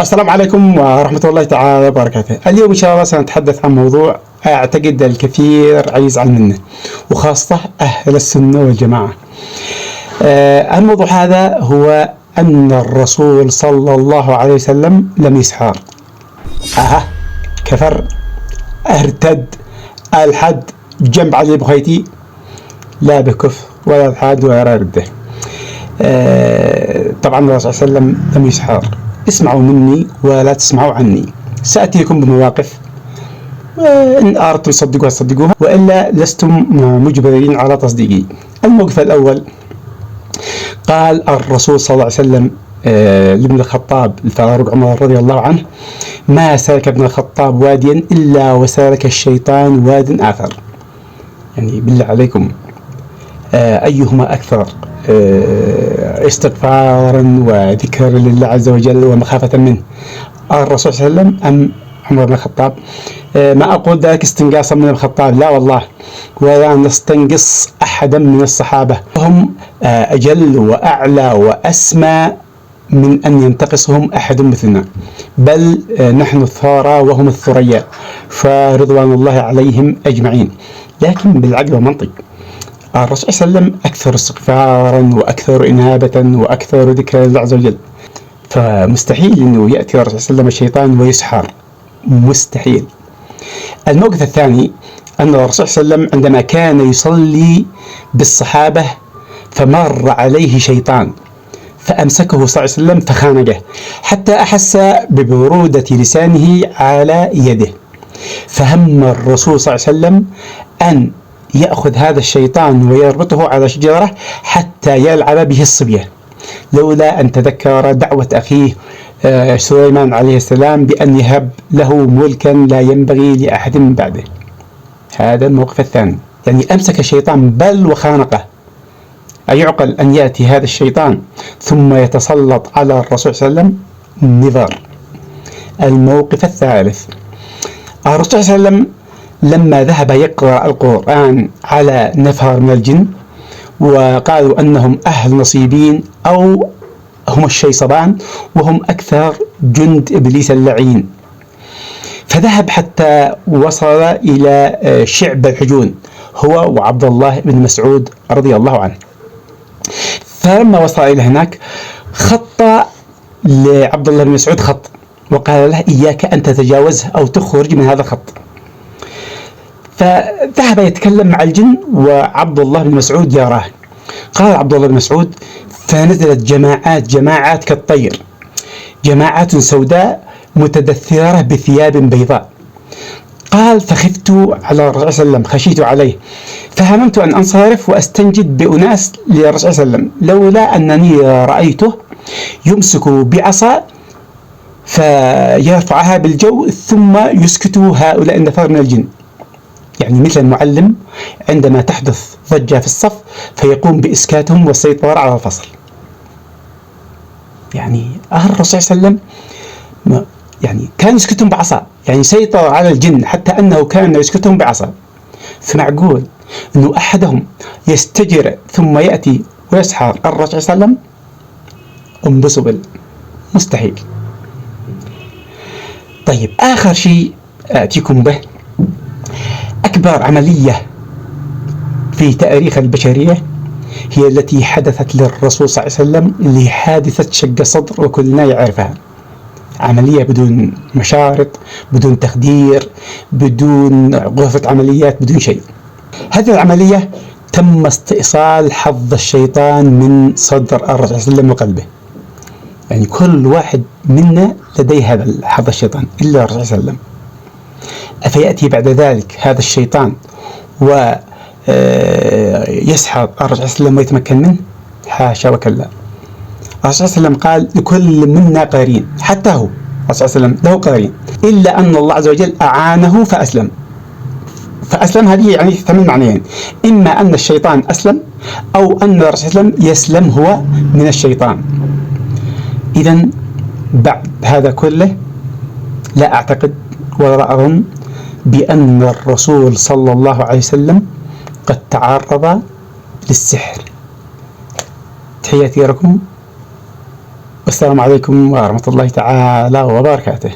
السلام عليكم ورحمة الله تعالى وبركاته. اليوم إن شاء الله سنتحدث عن موضوع أعتقد الكثير يزعل منه، وخاصة أهل السنة والجماعة. الموضوع هذا هو أن الرسول صلى الله عليه وسلم لم يسحر. كفر، ارتد، الحد جنب علي بخيتي، لا بكفر ولا الحاد ولا رده. طبعا الرسول صلى الله عليه وسلم لم يسحر. اسمعوا مني ولا تسمعوا عني. سأتيكم بمواقف، إن أردتم تصدقوها صدقوها، وإلا لستم مجبرين على تصديقي. الموقف الأول، قال الرسول صلى الله عليه وسلم لابن الخطاب الفاروق عمر رضي الله عنه: ما سلك ابن الخطاب واديا إلا وسلك الشيطان واد آخر. يعني بالله عليكم، أيهما أكثر استغفارا وذكر لله عز وجل ومخافة منه، الرسول صلى الله عليه وسلم أم عمر بن الخطاب؟ ما أقول ذلك استنقاصا من الخطاب، لا والله، ولا نستنقص أحدا من الصحابة، هم أجل وأعلى وأسمى من أن ينتقصهم أحد مثلنا، بل نحن الثرى وهم الثريا، فرضوان الله عليهم أجمعين. لكن بالعقل والمنطق، الرسول صلى الله عليه وسلم أكثر استغفارا وأكثر إنابة وأكثر ذكر لله عز وجل، فمستحيل أنه يأتي الرسول صلى الله عليه وسلم الشيطان ويسحر، مستحيل. الموقف الثاني، أن الرسول صلى الله عليه وسلم عندما كان يصلي بالصحابة فمر عليه شيطان فأمسكه صلى الله عليه وسلم فخانقه حتى أحس ببرودة لسانه على يده، فهم الرسول صلى الله عليه وسلم أن يأخذ هذا الشيطان ويربطه على شجرة حتى يلعب به الصبية، لولا أن تذكر دعوة أخيه سليمان عليه السلام بأن يهب له ملكا لا ينبغي لأحد من بعده. هذا الموقف الثاني، يعني أمسك الشيطان بل وخانقه. أيعقل أن يأتي هذا الشيطان ثم يتسلط على الرسول صلى الله عليه وسلم؟ نظر. الموقف الثالث، الرسول صلى الله عليه وسلم لما ذهب يقرأ القرآن على نفر من الجن وقالوا أنهم أهل نصيبين أو هم الشيصبان وهم أكثر جند إبليس اللعين، فذهب حتى وصل إلى شعب الحجون هو وعبد الله بن مسعود رضي الله عنه. فلما وصل إلى هناك خط لعبد الله بن مسعود خط وقال له: إياك أن تتجاوزه أو تخرج من هذا الخط. فذهب يتكلم مع الجن وعبد الله بن مسعود يراه. قال عبد الله بن مسعود: فنزلت جماعات كالطير، جماعات سوداء متدثرة بثياب بيضاء. قال: فخفت على الرسول صلى الله عليه وسلم، خشيت عليه، فهممت أن أنصرف وأستنجد بأناس للرسول صلى الله عليه وسلم، لولا أنني رأيته يمسك بعصا فيرفعها بالجو ثم يسكت هؤلاء النفر من الجن، يعني مثل المعلم عندما تحدث ضجة في الصف فيقوم بإسكاتهم والسيطرة على الفصل. يعني الرسول صلى الله عليه وسلم يعني كان يسكتهم بعصا، يعني سيطر على الجن حتى أنه كان يسكتهم بعصا. فمعقول أنه أحدهم يستجر ثم يأتي ويسحر الرسول صلى الله عليه وسلم؟ امبوسيبل، مستحيل. طيب، آخر شيء آتيكم به، أكبر عملية في تاريخ البشرية هي التي حدثت للرسول صلى الله عليه وسلم، اللي حادثة شق الصدر وكلنا يعرفها. عملية بدون مشارط، بدون تخدير، بدون غرفة عمليات، بدون شيء. هذه العملية تم استئصال حظ الشيطان من صدر الرسول صلى الله عليه وسلم وقلبه، يعني كل واحد منا لديه هذا حظ الشيطان إلا الرسول صلى الله عليه وسلم. أفيأتي بعد ذلك هذا الشيطان ويسحر الرسول صلى الله عليه وسلم ويتمكن منه؟ حاشا وكلا. الرسول صلى الله عليه وسلم قال: لكل منا قرين، حتى هو الرسول صلى الله عليه وسلم له قرين، إلا أن الله عز وجل أعانه فأسلم. فأسلم هذه يعني 8 معنيين: إما أن الشيطان أسلم، أو أن الرسول صلى الله عليه وسلم يسلم هو من الشيطان. إذن بعد هذا كله لا أعتقد ولا أظن بأن الرسول صلى الله عليه وسلم قد تعرض للسحر. تحياتي لكم. والسلام عليكم ورحمة الله تعالى وبركاته.